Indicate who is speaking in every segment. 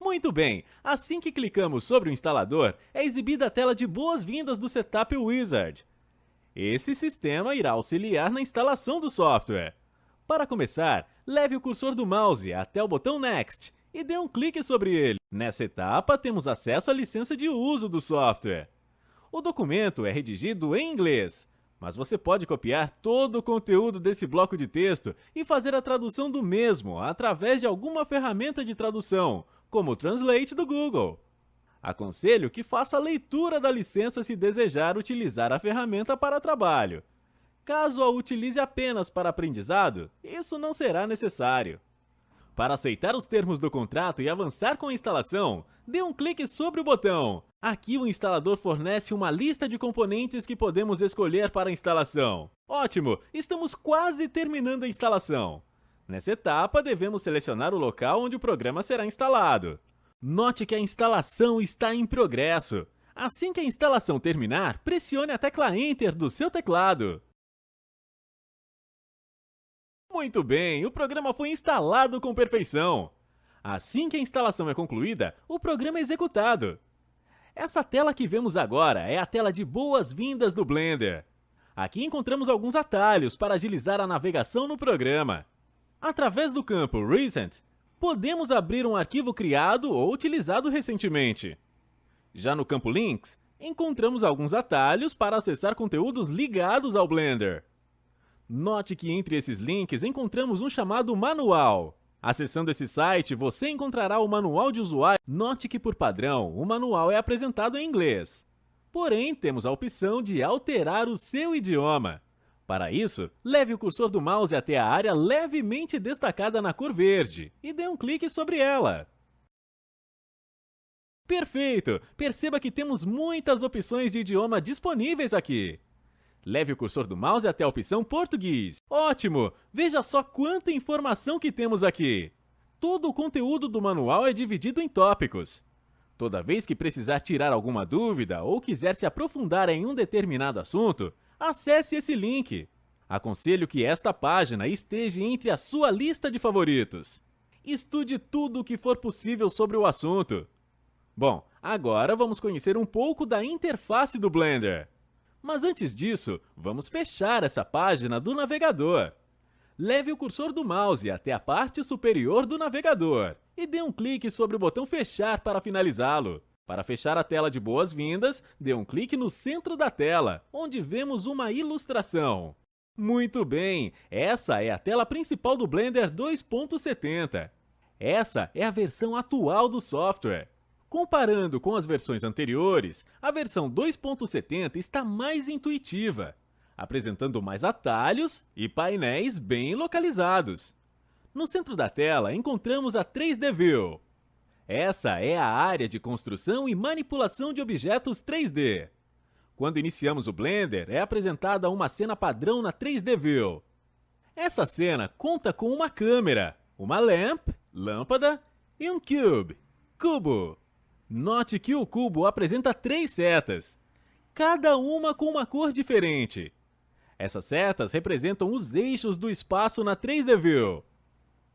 Speaker 1: Muito bem, assim que clicamos sobre o instalador, é exibida a tela de boas-vindas do Setup Wizard. Esse sistema irá auxiliar na instalação do software. Para começar, leve o cursor do mouse até o botão Next e dê um clique sobre ele. Nessa etapa, temos acesso à licença de uso do software. O documento é redigido em inglês, mas você pode copiar todo o conteúdo desse bloco de texto e fazer a tradução do mesmo através de alguma ferramenta de tradução, como o Translate do Google. Aconselho que faça a leitura da licença se desejar utilizar a ferramenta para trabalho. Caso a utilize apenas para aprendizado, isso não será necessário. Para aceitar os termos do contrato e avançar com a instalação, dê um clique sobre o botão. Aqui o instalador fornece uma lista de componentes que podemos escolher para a instalação. Ótimo! Estamos quase terminando a instalação. Nessa etapa, devemos selecionar o local onde o programa será instalado. Note que a instalação está em progresso. Assim que a instalação terminar, pressione a tecla Enter do seu teclado. Muito bem, o programa foi instalado com perfeição. Assim que a instalação é concluída, o programa é executado. Essa tela que vemos agora é a tela de boas-vindas do Blender. Aqui encontramos alguns atalhos para agilizar a navegação no programa. Através do campo Recent, podemos abrir um arquivo criado ou utilizado recentemente. Já no campo Links, encontramos alguns atalhos para acessar conteúdos ligados ao Blender. Note que entre esses links encontramos um chamado Manual. Acessando esse site, você encontrará o manual de usuário. Note que, por padrão, o manual é apresentado em inglês. Porém, temos a opção de alterar o seu idioma. Para isso, leve o cursor do mouse até a área levemente destacada na cor verde e dê um clique sobre ela. Perfeito! Perceba que temos muitas opções de idioma disponíveis aqui. Leve o cursor do mouse até a opção Português. Ótimo! Veja só quanta informação que temos aqui. Todo o conteúdo do manual é dividido em tópicos. Toda vez que precisar tirar alguma dúvida ou quiser se aprofundar em um determinado assunto, acesse esse link. Aconselho que esta página esteja entre a sua lista de favoritos. Estude tudo o que for possível sobre o assunto. Bom, agora vamos conhecer um pouco da interface do Blender. Mas antes disso, vamos fechar essa página do navegador. Leve o cursor do mouse até a parte superior do navegador e dê um clique sobre o botão Fechar para finalizá-lo. Para fechar a tela de boas-vindas, dê um clique no centro da tela, onde vemos uma ilustração. Muito bem, essa é a tela principal do Blender 2.70. Essa é a versão atual do software. Comparando com as versões anteriores, a versão 2.70 está mais intuitiva, apresentando mais atalhos e painéis bem localizados. No centro da tela, encontramos a 3D View. Essa é a área de construção e manipulação de objetos 3D. Quando iniciamos o Blender, é apresentada uma cena padrão na 3D View. Essa cena conta com uma câmera, uma lamp, lâmpada, e um cube, cubo. Note que o cubo apresenta 3 setas, cada uma com uma cor diferente. Essas setas representam os eixos do espaço na 3D View.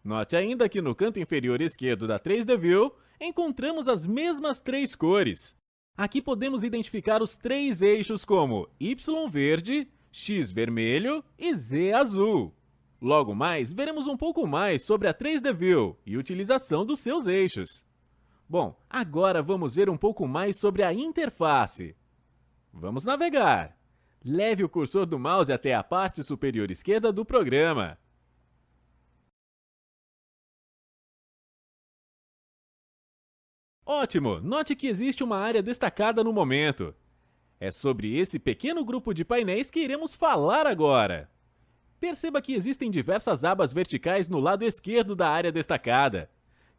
Speaker 1: Note ainda que no canto inferior esquerdo da 3D View, encontramos as mesmas 3 cores. Aqui podemos identificar os 3 eixos como Y verde, X vermelho e Z azul. Logo mais, veremos um pouco mais sobre a 3D View e utilização dos seus eixos. Bom, agora vamos ver um pouco mais sobre a interface. Vamos navegar. Leve o cursor do mouse até a parte superior esquerda do programa. Ótimo! Note que existe uma área destacada no momento. É sobre esse pequeno grupo de painéis que iremos falar agora. Perceba que existem diversas abas verticais no lado esquerdo da área destacada.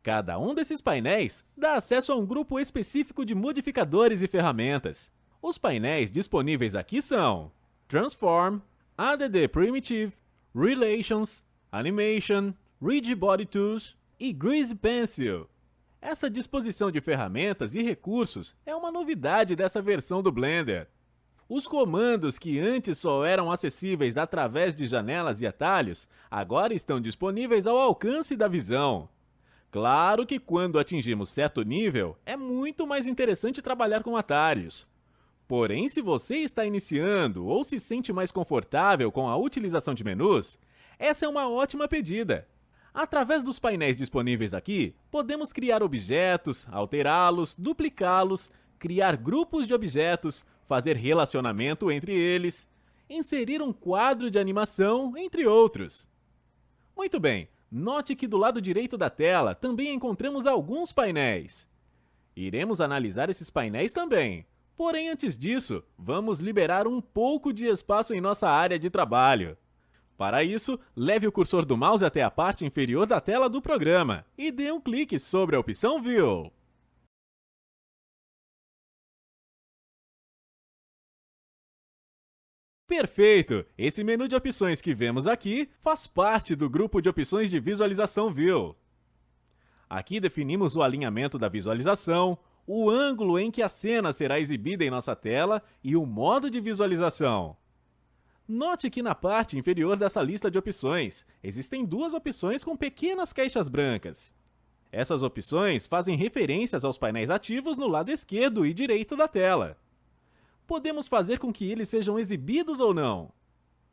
Speaker 1: Cada um desses painéis dá acesso a um grupo específico de modificadores e ferramentas. Os painéis disponíveis aqui são Transform, Add Primitive, Relations, Animation, Rigid Body Tools e Grease Pencil. Essa disposição de ferramentas e recursos é uma novidade dessa versão do Blender. Os comandos que antes só eram acessíveis através de janelas e atalhos, agora estão disponíveis ao alcance da visão. Claro que quando atingimos certo nível, é muito mais interessante trabalhar com atalhos. Porém, se você está iniciando ou se sente mais confortável com a utilização de menus, essa é uma ótima pedida. Através dos painéis disponíveis aqui, podemos criar objetos, alterá-los, duplicá-los, criar grupos de objetos, fazer relacionamento entre eles, inserir um quadro de animação, entre outros. Muito bem, note que do lado direito da tela também encontramos alguns painéis. Iremos analisar esses painéis também. Porém, antes disso, vamos liberar um pouco de espaço em nossa área de trabalho. Para isso, leve o cursor do mouse até a parte inferior da tela do programa e dê um clique sobre a opção View. Perfeito! Esse menu de opções que vemos aqui faz parte do grupo de opções de visualização View. Aqui definimos o alinhamento da visualização, o ângulo em que a cena será exibida em nossa tela e o modo de visualização. Note que na parte inferior dessa lista de opções, existem duas opções com pequenas caixas brancas. Essas opções fazem referências aos painéis ativos no lado esquerdo e direito da tela. Podemos fazer com que eles sejam exibidos ou não.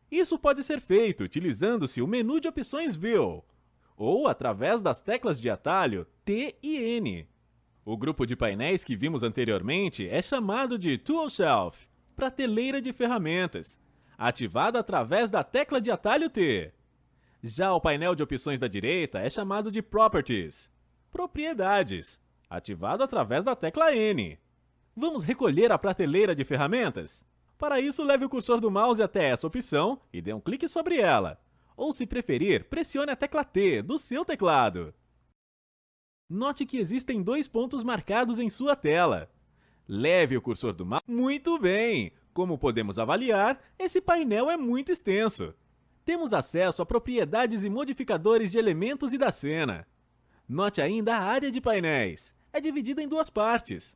Speaker 1: Isso pode ser feito utilizando-se o menu de opções View, ou através das teclas de atalho T e N. O grupo de painéis que vimos anteriormente é chamado de Tool Shelf, prateleira de ferramentas, ativado através da tecla de atalho T. Já o painel de opções da direita é chamado de Properties, propriedades, ativado através da tecla N. Vamos recolher a prateleira de ferramentas? Para isso, leve o cursor do mouse até essa opção e dê um clique sobre ela. Ou, se preferir, pressione a tecla T do seu teclado. Note que existem dois pontos marcados em sua tela. Leve o cursor do mouse. Muito bem! Como podemos avaliar, esse painel é muito extenso. Temos acesso a propriedades e modificadores de elementos e da cena. Note ainda a área de painéis. É dividida em duas partes.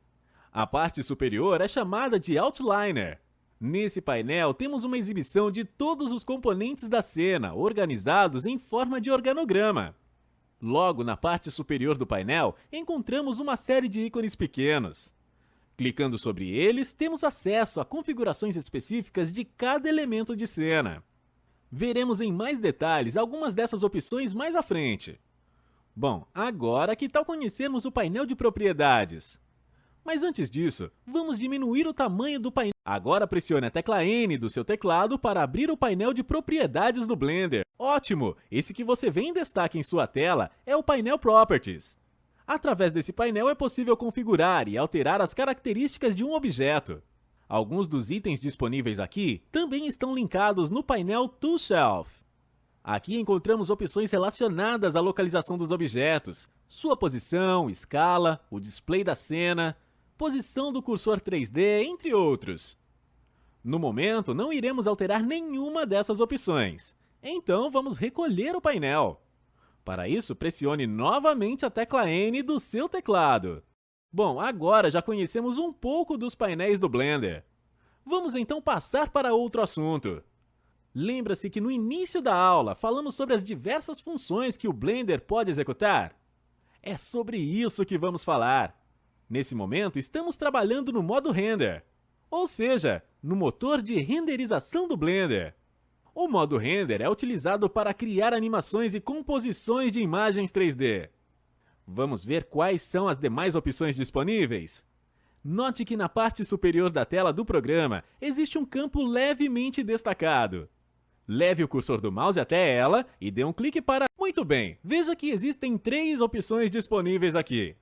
Speaker 1: A parte superior é chamada de Outliner. Nesse painel, temos uma exibição de todos os componentes da cena, organizados em forma de organograma. Logo, na parte superior do painel, encontramos uma série de ícones pequenos. Clicando sobre eles, temos acesso a configurações específicas de cada elemento de cena. Veremos em mais detalhes algumas dessas opções mais à frente. Bom, agora que tal conhecermos o painel de propriedades? Mas antes disso, vamos diminuir o tamanho do painel. Agora pressione a tecla N do seu teclado para abrir o painel de propriedades do Blender. Ótimo! Esse que você vê em destaque em sua tela é o painel Properties. Através desse painel é possível configurar e alterar as características de um objeto. Alguns dos itens disponíveis aqui também estão linkados no painel Tool Shelf. Aqui encontramos opções relacionadas à localização dos objetos, sua posição, escala, o display da cena, posição do cursor 3D, entre outros. No momento, não iremos alterar nenhuma dessas opções, então vamos recolher o painel. Para isso, pressione novamente a tecla N do seu teclado. Bom, agora já conhecemos um pouco dos painéis do Blender. Vamos então passar para outro assunto. Lembra-se que no início da aula falamos sobre as diversas funções que o Blender pode executar? É sobre isso que vamos falar. Nesse momento, estamos trabalhando no modo Render, ou seja, no motor de renderização do Blender. O modo Render é utilizado para criar animações e composições de imagens 3D. Vamos ver quais são as demais opções disponíveis? Note que na parte superior da tela do programa existe um campo levemente destacado. Leve o cursor do mouse até ela e dê um clique para... Muito bem, veja que existem 3 opções disponíveis aqui.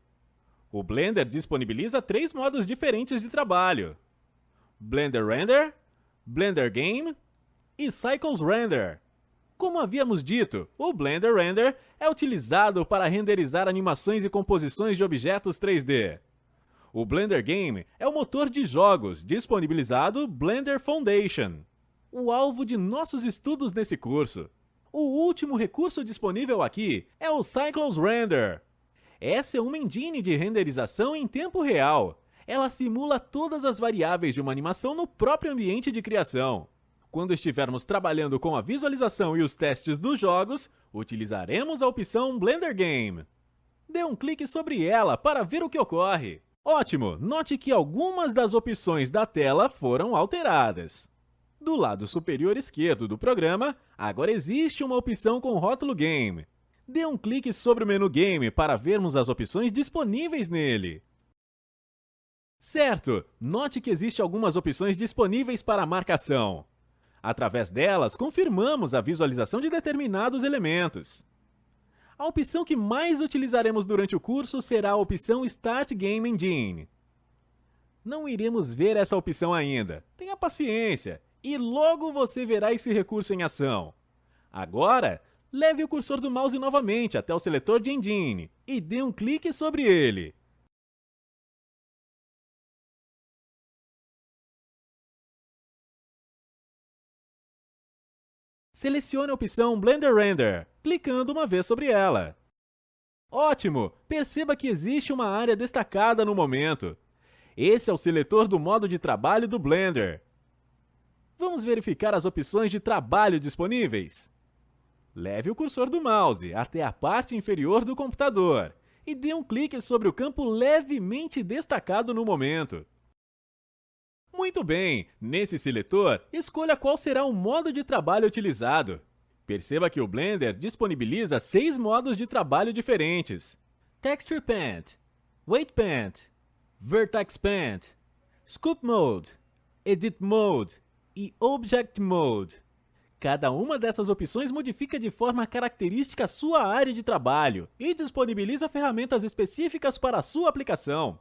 Speaker 1: O Blender disponibiliza 3 modos diferentes de trabalho: Blender Render, Blender Game e Cycles Render. Como havíamos dito, o Blender Render é utilizado para renderizar animações e composições de objetos 3D. O Blender Game é o motor de jogos disponibilizado Blender Foundation, o alvo de nossos estudos nesse curso. O último recurso disponível aqui é o Cycles Render. Essa é uma engine de renderização em tempo real. Ela simula todas as variáveis de uma animação no próprio ambiente de criação. Quando estivermos trabalhando com a visualização e os testes dos jogos, utilizaremos a opção Blender Game. Dê um clique sobre ela para ver o que ocorre. Ótimo! Note que algumas das opções da tela foram alteradas. Do lado superior esquerdo do programa, agora existe uma opção com rótulo Game. Dê um clique sobre o menu Game para vermos as opções disponíveis nele. Certo! Note que existem algumas opções disponíveis para a marcação. Através delas, confirmamos a visualização de determinados elementos. A opção que mais utilizaremos durante o curso será a opção Start Game Engine. Não iremos ver essa opção ainda. Tenha paciência e logo você verá esse recurso em ação. Agora, leve o cursor do mouse novamente até o seletor de Engine e dê um clique sobre ele. Selecione a opção Blender Render, clicando uma vez sobre ela. Ótimo! Perceba que existe uma área destacada no momento. Esse é o seletor do modo de trabalho do Blender. Vamos verificar as opções de trabalho disponíveis. Leve o cursor do mouse até a parte inferior do computador e dê um clique sobre o campo levemente destacado no momento. Muito bem! Nesse seletor, escolha qual será o modo de trabalho utilizado. Perceba que o Blender disponibiliza 6 modos de trabalho diferentes: Texture Paint, Weight Paint, Vertex Paint, Scope Mode, Edit Mode e Object Mode. Cada uma dessas opções modifica de forma característica a sua área de trabalho e disponibiliza ferramentas específicas para a sua aplicação.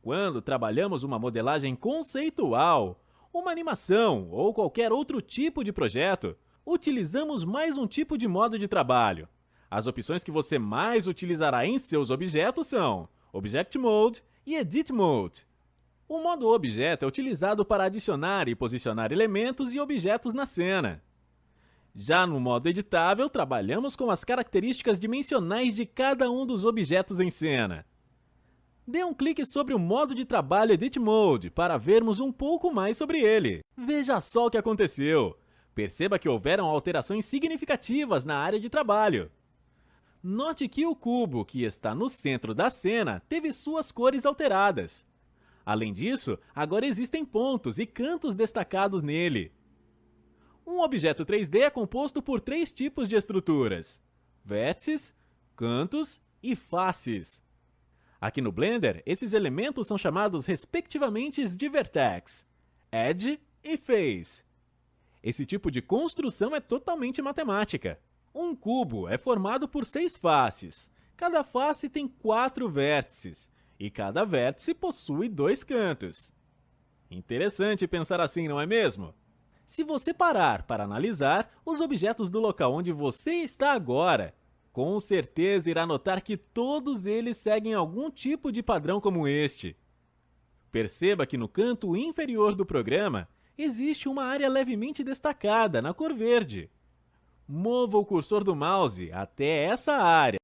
Speaker 1: Quando trabalhamos uma modelagem conceitual, uma animação ou qualquer outro tipo de projeto, utilizamos mais um tipo de modo de trabalho. As opções que você mais utilizará em seus objetos são Object Mode e Edit Mode. O modo objeto é utilizado para adicionar e posicionar elementos e objetos na cena. Já no modo editável, trabalhamos com as características dimensionais de cada um dos objetos em cena. Dê um clique sobre o modo de trabalho Edit Mode para vermos um pouco mais sobre ele. Veja só o que aconteceu. Perceba que houveram alterações significativas na área de trabalho. Note que o cubo que está no centro da cena teve suas cores alteradas. Além disso, agora existem pontos e cantos destacados nele. Um objeto 3D é composto por 3 tipos de estruturas: vértices, cantos e faces. Aqui no Blender, esses elementos são chamados respectivamente de Vertex, Edge e Face. Esse tipo de construção é totalmente matemática. Um cubo é formado por 6 faces. Cada face tem 4 vértices, e cada vértice possui 2 cantos. Interessante pensar assim, não é mesmo? Se você parar para analisar os objetos do local onde você está agora, com certeza irá notar que todos eles seguem algum tipo de padrão como este. Perceba que no canto inferior do programa existe uma área levemente destacada na cor verde. Mova o cursor do mouse até essa área